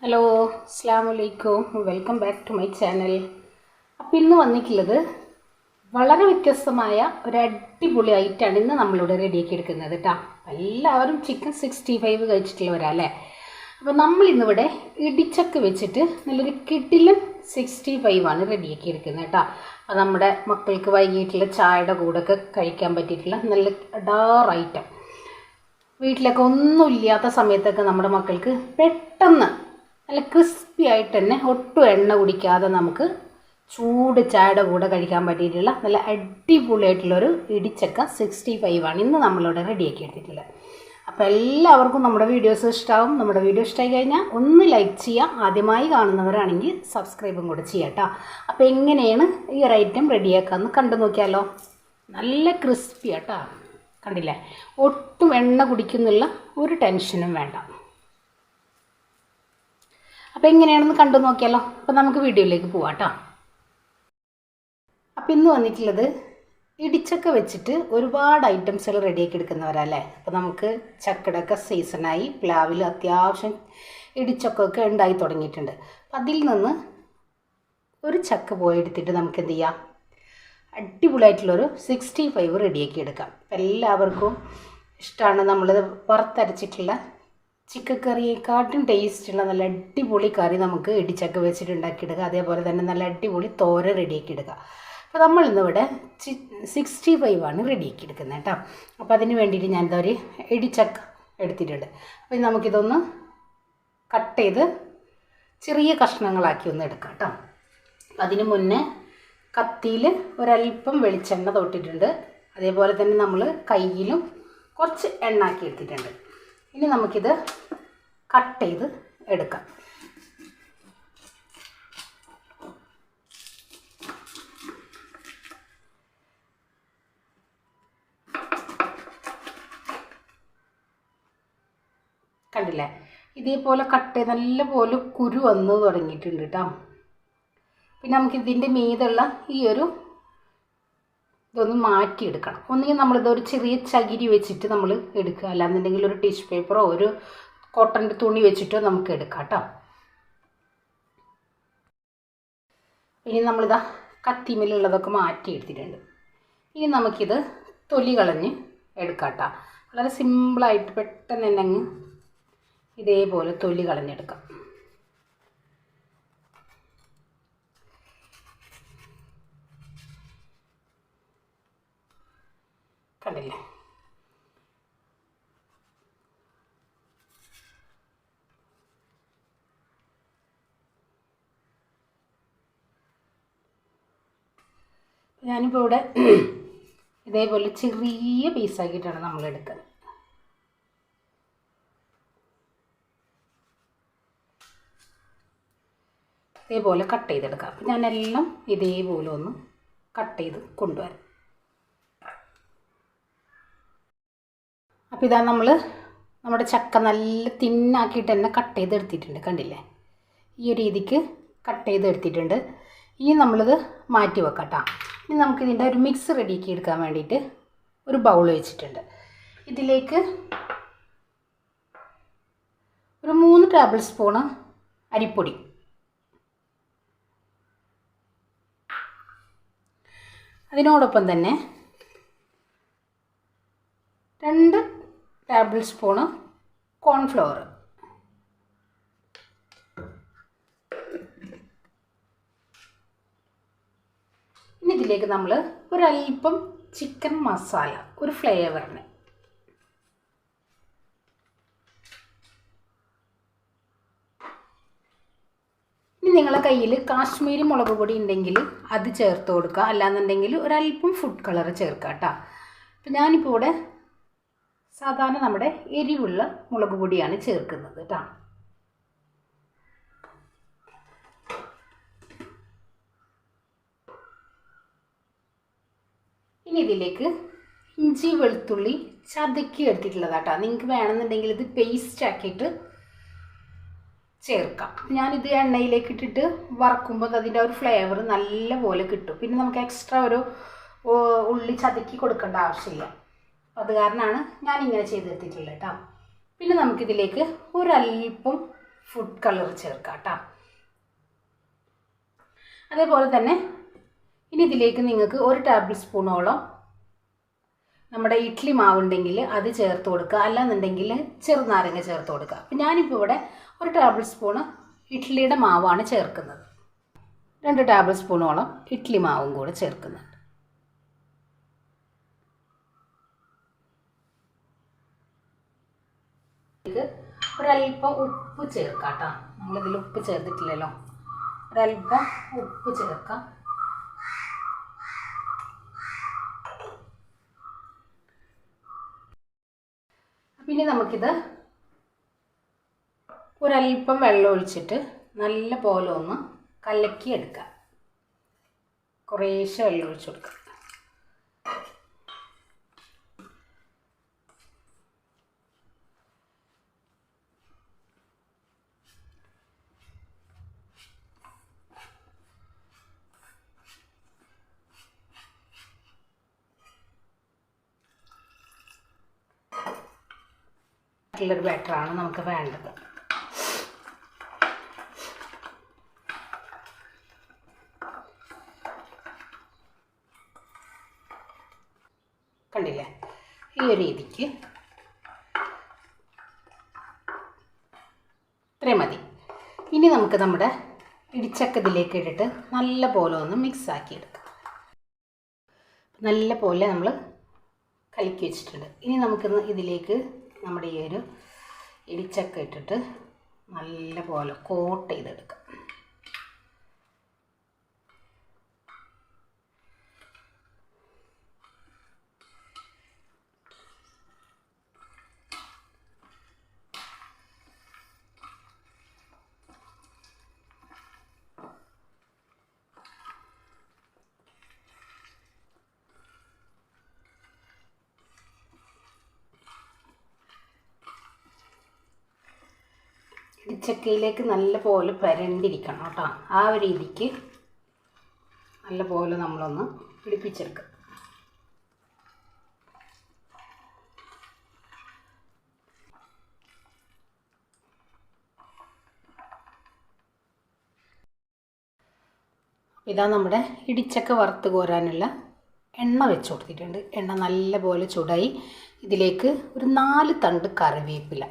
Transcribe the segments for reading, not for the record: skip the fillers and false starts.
Hello, അസ്സലാമു അലൈക്കും. Welcome back to my channel. അപ്പോൾ ഇന്ന് വന്നിട്ടുള്ളത് വളരെ വ്യത്യസ്തമായ ഒരു അടിപൊളി ഐറ്റമാണ് ഇന്ന് നമ്മളിവിടെ റെഡിയാക്കി എടുക്കുന്നത് കേട്ടോ. എല്ലാവരും ചിക്കൻ 65 കഴിച്ചിട്ടുള്ളവരല്ലേ. അപ്പോൾ നമ്മളിന്നിവിടെ ഇടിച്ചക്ക വെച്ചിട്ട് നല്ലൊരു കിടിലൻ 65 ആണ് റെഡിയാക്കി എടുക്കുന്നത് കേട്ടോ. അത് നമ്മുടെ മക്കൾക്ക് വൈകിട്ടുള്ള ചായയുടെ കൂടെയൊക്കെ കഴിക്കാൻ പറ്റിയിട്ടുള്ള നല്ല അടാർ ഐറ്റം. വീട്ടിലൊക്കെ ഒന്നുമില്ലാത്ത സമയത്തൊക്കെ നമ്മുടെ മക്കൾക്ക് പെട്ടെന്ന് നല്ല ക്രിസ്പി ആയിട്ട് തന്നെ ഒട്ടും എണ്ണ കുടിക്കാതെ നമുക്ക് ചൂട് ചായയുടെ കൂടെ കഴിക്കാൻ പറ്റിയിട്ടുള്ള നല്ല അടിപൊളിയായിട്ടുള്ളൊരു ഇടിച്ചക്ക 65 ആണ് ഇന്ന് നമ്മളിവിടെ റെഡിയാക്കി എടുത്തിട്ടുള്ളത്. അപ്പോൾ എല്ലാവർക്കും നമ്മുടെ വീഡിയോസ് ഇഷ്ടമാവും. നമ്മുടെ വീഡിയോ ഇഷ്ടമായി കഴിഞ്ഞാൽ ഒന്ന് ലൈക്ക് ചെയ്യാം. ആദ്യമായി കാണുന്നവരാണെങ്കിൽ സബ്സ്ക്രൈബും കൂടെ ചെയ്യാം കേട്ടോ. അപ്പോൾ എങ്ങനെയാണ് ഈ ഒരു ഐറ്റം റെഡിയാക്കാമെന്ന് കണ്ടു നോക്കിയാലോ. നല്ല ക്രിസ്പി ആട്ടോ, കണ്ടില്ലേ? ഒട്ടും എണ്ണ കുടിക്കുന്നുള്ള ഒരു ടെൻഷനും വേണ്ട. അപ്പോൾ എങ്ങനെയാണെന്ന് കണ്ടു നോക്കിയാലോ. അപ്പോൾ നമുക്ക് വീഡിയോയിലേക്ക് പോവാം കേട്ടോ. അപ്പോൾ ഇന്ന് വന്നിട്ടുള്ളത് ഇടിച്ചക്ക വെച്ചിട്ട് ഒരുപാട് ഐറ്റംസുകൾ റെഡിയാക്കി എടുക്കുന്നവരല്ലേ. അപ്പോൾ നമുക്ക് ചക്കടൊക്കെ സീസണായി, പ്ലാവിൽ അത്യാവശ്യം ഇടിച്ചക്കൊക്കെ ഉണ്ടായി തുടങ്ങിയിട്ടുണ്ട്. അപ്പം അതിൽ നിന്ന് ഒരു ചക്ക പോയി എടുത്തിട്ട് നമുക്ക് എന്ത് ചെയ്യാം, അടിപൊളിയായിട്ടുള്ളൊരു 65 റെഡിയാക്കി എടുക്കാം. എല്ലാവർക്കും ഇഷ്ടമാണ്. നമ്മൾ വറുത്തരച്ചിട്ടുള്ള ചിക്കൻ കറിയെക്കാട്ടും ടേസ്റ്റുള്ള നല്ല അടിപൊളി കറി നമുക്ക് ഇടിച്ചക്ക വെച്ചിട്ട് ഉണ്ടാക്കിയെടുക്കുക. അതേപോലെ തന്നെ നല്ല അടിപൊളി തോര റെഡിയാക്കി എടുക്കുക. അപ്പോൾ നമ്മളിന്നിവിടെ 65 ആണ് റെഡിയാക്കി എടുക്കുന്നത് കേട്ടോ. അപ്പോൾ അതിന് വേണ്ടിയിട്ട് ഞാൻ എന്താ ഒരു ഇടിച്ചക്ക എടുത്തിട്ടുണ്ട്. അപ്പോൾ നമുക്കിതൊന്ന് കട്ട് ചെയ്ത് ചെറിയ കഷ്ണങ്ങളാക്കി ഒന്ന് എടുക്കാം കേട്ടോ. അതിന് മുന്നേ കത്തിയിൽ ഒരല്പം വെളിച്ചെണ്ണ തൊട്ടിട്ടുണ്ട്. അതേപോലെ തന്നെ നമ്മൾ കയ്യിലും കുറച്ച് എണ്ണാക്കി എടുത്തിട്ടുണ്ട്. ഇനി നമുക്കിത് കട്ട് ചെയ്ത് എടുക്കാം. കണ്ടില്ലേ? ഇതേപോലെ കട്ട് ചെയ്ത് നല്ലപോലെ കുരു വന്ന് തുടങ്ങിയിട്ടുണ്ട് കേട്ടോ. പിന്നെ നമുക്കിതിൻ്റെ മീതുള്ള ഈ ഒരു ഇതൊന്ന് മാറ്റിയെടുക്കണം. ഒന്നുകിൽ നമ്മളിതൊരു ചെറിയ ചകിരി വെച്ചിട്ട് നമ്മൾ എടുക്കുക, അല്ലാന്നുണ്ടെങ്കിൽ ഒരു ടിഷ്യൂ പേപ്പറോ ഒരു കോട്ടൻ്റെ തുണി വെച്ചിട്ടോ നമുക്ക് എടുക്കാം കേട്ടോ. ഇനി നമ്മളിതാ കത്തിമേലുള്ളതൊക്കെ മാറ്റി എടുത്തിട്ടുണ്ട്. ഇനി നമുക്കിത് തൊലി കളഞ്ഞ് എടുക്കാം കേട്ടോ. വളരെ സിമ്പിളായിട്ട് പെട്ടെന്ന് തന്നെ അങ്ങ് ഇതേപോലെ തൊലി കളഞ്ഞെടുക്കാം. കണ്ടില്ലേ? ഞാനിപ്പോൾ ഇവിടെ ഇതേപോലെ ചെറിയ പീസാക്കിയിട്ടാണ് നമ്മൾ എടുക്കുന്നത്. ഇതേപോലെ കട്ട് ചെയ്തെടുക്കാം. അപ്പം ഞാനെല്ലാം ഇതേപോലെ ഒന്ന് കട്ട് ചെയ്ത് കൊണ്ടുവരാം. അപ്പോൾ ഇതാ നമ്മുടെ ചക്ക നല്ല തിന്നാക്കിയിട്ട് തന്നെ കട്ട് ചെയ്തെടുത്തിട്ടുണ്ട്. കണ്ടില്ലേ? ഈ ഒരു രീതിക്ക് കട്ട് ചെയ്തെടുത്തിട്ടുണ്ട്. ഇനി നമ്മളിത് മാറ്റി വെക്കാം കേട്ടോ. ഇനി നമുക്കിതിൻ്റെ ഒരു മിക്സ് റെഡിയാക്കി എടുക്കാൻ വേണ്ടിയിട്ട് ഒരു ബൗൾ വെച്ചിട്ടുണ്ട്. ഇതിലേക്ക് ഒരു 3 ടേബിൾ സ്പൂണ് അരിപ്പൊടി, അതിനോടൊപ്പം തന്നെ 2 ടേബിൾ സ്പൂണ് കോൺഫ്ലവർ, ഇനി ഇതിലേക്ക് നമ്മൾ ഒരല്പം ചിക്കൻ മസാല, ഒരു ഫ്ലേവറിന്. ഇനി നിങ്ങളുടെ കയ്യിൽ കാശ്മീരി മുളക് പൊടി ഉണ്ടെങ്കിൽ അത് ചേർത്ത് കൊടുക്കുക, അല്ലാന്നുണ്ടെങ്കിൽ ഒരല്പം ഫുഡ് കളർ ചേർക്കുക കേട്ടോ. അപ്പം ഞാനിപ്പോൾ ഇവിടെ സാധാരണ നമ്മുടെ എരിവുള്ള മുളക് പൊടിയാണ് ചേർക്കുന്നത് കേട്ടോ. ഇനി ഇതിലേക്ക് ഇഞ്ചി വെളുത്തുള്ളി ചതക്കി എടുത്തിട്ടുള്ളതാട്ടോ. നിങ്ങൾക്ക് വേണമെന്നുണ്ടെങ്കിൽ ഇത് പേസ്റ്റ് ആക്കിയിട്ട് ചേർക്കാം. ഞാനിത് എണ്ണയിലേക്ക് ഇട്ടിട്ട് വറക്കുമ്പോൾ അതിൻ്റെ ഒരു ഫ്ലേവർ നല്ല പോലെ കിട്ടും. പിന്നെ നമുക്ക് എക്സ്ട്രാ ഒരു ഉള്ളി ചതക്കി കൊടുക്കേണ്ട ആവശ്യമില്ല. അത് കാരണമാണ് ഞാനിങ്ങനെ ചെയ്തെടുത്തിട്ടുള്ളത് കേട്ടോ. പിന്നെ നമുക്കിതിലേക്ക് ഒരല്പം ഫുഡ് കളർ ചേർക്കാം കേട്ടോ. അതേപോലെ തന്നെ ഇനി ഇതിലേക്ക് നിങ്ങൾക്ക് 1 ടേബിൾ സ്പൂണോളം നമ്മുടെ ഇഡ്ഡലി മാവുണ്ടെങ്കിൽ അത് ചേർത്ത് കൊടുക്കുക, അല്ലാന്നുണ്ടെങ്കിൽ ചെറുനാരങ്ങ ചേർത്ത് കൊടുക്കുക. അപ്പം ഞാനിപ്പോൾ ഇവിടെ 1 ടേബിൾ സ്പൂണ് ഇഡ്ഡലിയുടെ മാവാണ് ചേർക്കുന്നത്. 2 ടേബിൾ സ്പൂണോളം ഇഡ്ഡലി മാവും കൂടെ ചേർക്കുന്നുണ്ട്. ഇത് ഒരല്പം ഉപ്പ് ചേർക്കാം കേട്ടോ. നമ്മളിതിൽ ഉപ്പ് ചേർത്തിട്ടില്ലല്ലോ. ഒരല്പം ഉപ്പ് ചേർക്കാം. പിന്നെ നമുക്കിത് ഒരല്പം വെള്ളം ഒഴിച്ചിട്ട് നല്ല പോലെ ഒന്ന് കലക്കി എടുക്കാം. കുറേശ്ശെ വെള്ളം ഒഴിച്ച് കൊടുക്കാം. ഉള്ളൊരു ബാറ്ററാണ് നമുക്ക് വേണ്ടത്. കണ്ടില്ലേ, ഈ ഒരു രീതിക്ക് ഇത്രയും മതി. ഇനി നമുക്ക് നമ്മുടെ ഇടിച്ചക്ക ഇതിലേക്ക് ഇട്ടിട്ട് നല്ല പോലെ ഒന്ന് മിക്സ് ആക്കി എടുക്കാം. നല്ല പോലെ നമ്മൾ കലക്കി വെച്ചിട്ടുണ്ട്. ഇനി നമുക്കിന്ന് ഇതിലേക്ക് നമ്മുടെ ഈ ഒരു ഇടിച്ചക്ക ഇട്ടിട്ട് നല്ല പോലെ കോട്ട് ചെയ്തെടുക്കാം. ഇടിച്ചക്കയിലേക്ക് നല്ല പോലെ പരണ്ടിരിക്കണം കേട്ടോ. ആ ഒരു രീതിക്ക് നല്ല പോലെ നമ്മളൊന്ന് പിടിപ്പിച്ചെടുക്കുക. ഇതാ നമ്മുടെ ഇടിച്ചക്ക വറുത്ത് കോരാനുള്ള എണ്ണ വെച്ച് കൊടുത്തിട്ടുണ്ട്. എണ്ണ നല്ല പോലെ ചൂടായി. ഇതിലേക്ക് ഒരു 4 തണ്ട് കറിവേപ്പില,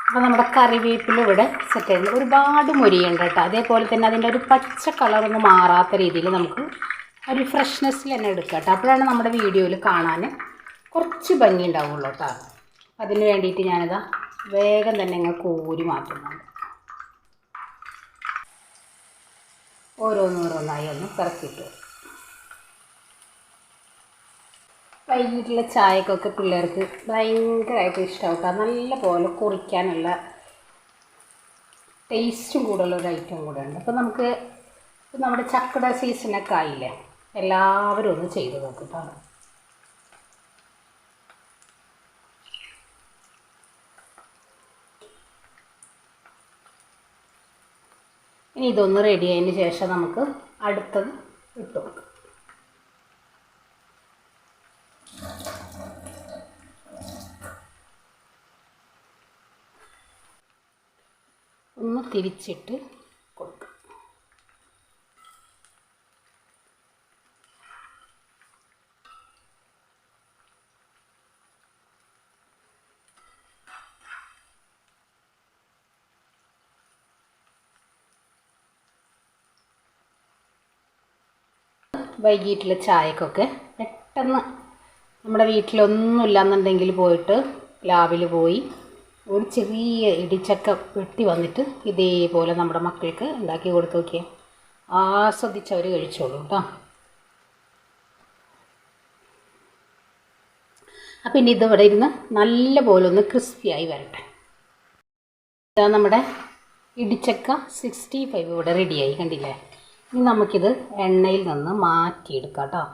അപ്പോൾ നമ്മുടെ കറിവേപ്പില ഇവിടെ സെറ്റ് ആയിരുന്നു. ഒരുപാട് മൊരിയുണ്ട് കേട്ടോ. അതേപോലെ തന്നെ അതിൻ്റെ ഒരു പച്ച കളറൊന്നും മാറാത്ത രീതിയിൽ നമുക്ക് ഒരു ഫ്രഷ്നെസ്സിൽ തന്നെ എടുക്കാം കേട്ടോ. അപ്പോഴാണ് നമ്മുടെ വീഡിയോയിൽ കാണാൻ കുറച്ച് ഭംഗി ഉണ്ടാവുള്ളൂ കേട്ടോ. അതിന് വേണ്ടിയിട്ട് ഞാനിതാ വേഗം തന്നെ ഇങ്ങനെ കോരി മാറ്റുന്നുണ്ട്. ഓരോന്നോരോന്നായി ഒന്ന് പിറക്കിയിട്ട് വൈകിട്ടുള്ള ചായക്കൊക്കെ പിള്ളേർക്ക് ഭയങ്കരമായിട്ട് ഇഷ്ടമാവും കേട്ടോ. നല്ല പോലെ കുറിക്കാനുള്ള ടേസ്റ്റും കൂടുതലുള്ള ഒരു ഐറ്റം കൂടെ ഉണ്ട്. അപ്പോൾ നമുക്ക് നമ്മുടെ ചക്കട സീസണൊക്കെ ആയില്ലേ, എല്ലാവരും ഒന്ന് ചെയ്ത് നോക്കിട്ടാണ്. ഇനി ഇതൊന്ന് റെഡി ആയതിന് ശേഷം നമുക്ക് അടുത്തത് ഇട്ട് കൊടുക്കാം. ഒന്ന് തിരിച്ചിട്ട് കൊടുക്കുക. വൈകിട്ടുള്ള ചായക്കൊക്കെ പെട്ടെന്ന് നമ്മുടെ വീട്ടിലൊന്നുമില്ല എന്നുണ്ടെങ്കിൽ പോയിട്ട് ലാബിൽ പോയി ഒരു ചെറിയ ഇടിച്ചക്ക വെട്ടി വന്നിട്ട് ഇതേപോലെ നമ്മുടെ മക്കൾക്ക് ഉണ്ടാക്കി കൊടുത്ത് നോക്കിയാൽ ആസ്വദിച്ചവർ കഴിച്ചോളൂ കേട്ടോ. അപ്പം ഇനി ഇതിവിടെ ഇരുന്ന് നല്ല പോലെ ഒന്ന് ക്രിസ്പിയായി വരട്ടെ. ഇതാ നമ്മുടെ ഇടിച്ചക്ക 65 ഇവിടെ റെഡിയായി, കണ്ടില്ലേ. ഇനി നമുക്കിത് എണ്ണയിൽ നിന്ന് മാറ്റിയെടുക്കാം കേട്ടോ.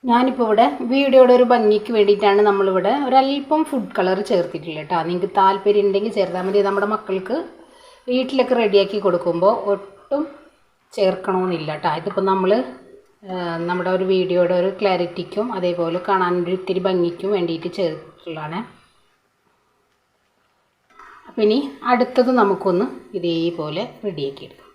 ഞാനിപ്പോൾ ഇവിടെ വീഡിയോയുടെ ഒരു ഭംഗിക്ക് വേണ്ടിയിട്ടാണ് നമ്മളിവിടെ ഒരല്പം ഫുഡ് കളർ ചേർത്തിട്ടില്ല കേട്ടോ. നിങ്ങൾക്ക് താല്പര്യം ഉണ്ടെങ്കിൽ ചേർത്താൽ മതി. നമ്മുടെ മക്കൾക്ക് വീട്ടിലൊക്കെ റെഡിയാക്കി കൊടുക്കുമ്പോൾ ഒട്ടും ചേർക്കണമെന്നില്ല കേട്ടോ. ഇതിപ്പോൾ നമ്മൾ നമ്മുടെ ഒരു വീഡിയോയുടെ ഒരു ക്ലാരിറ്റിക്കും അതേപോലെ കാണാനൊരു ഇത്തിരി ഭംഗിക്കും വേണ്ടിയിട്ട് ചേർത്തിട്ടുള്ളതാണ്. അപ്പോൾ ഇനി അടുത്തത് നമുക്കൊന്ന് ഇതേപോലെ റെഡിയാക്കി എടുക്കാം.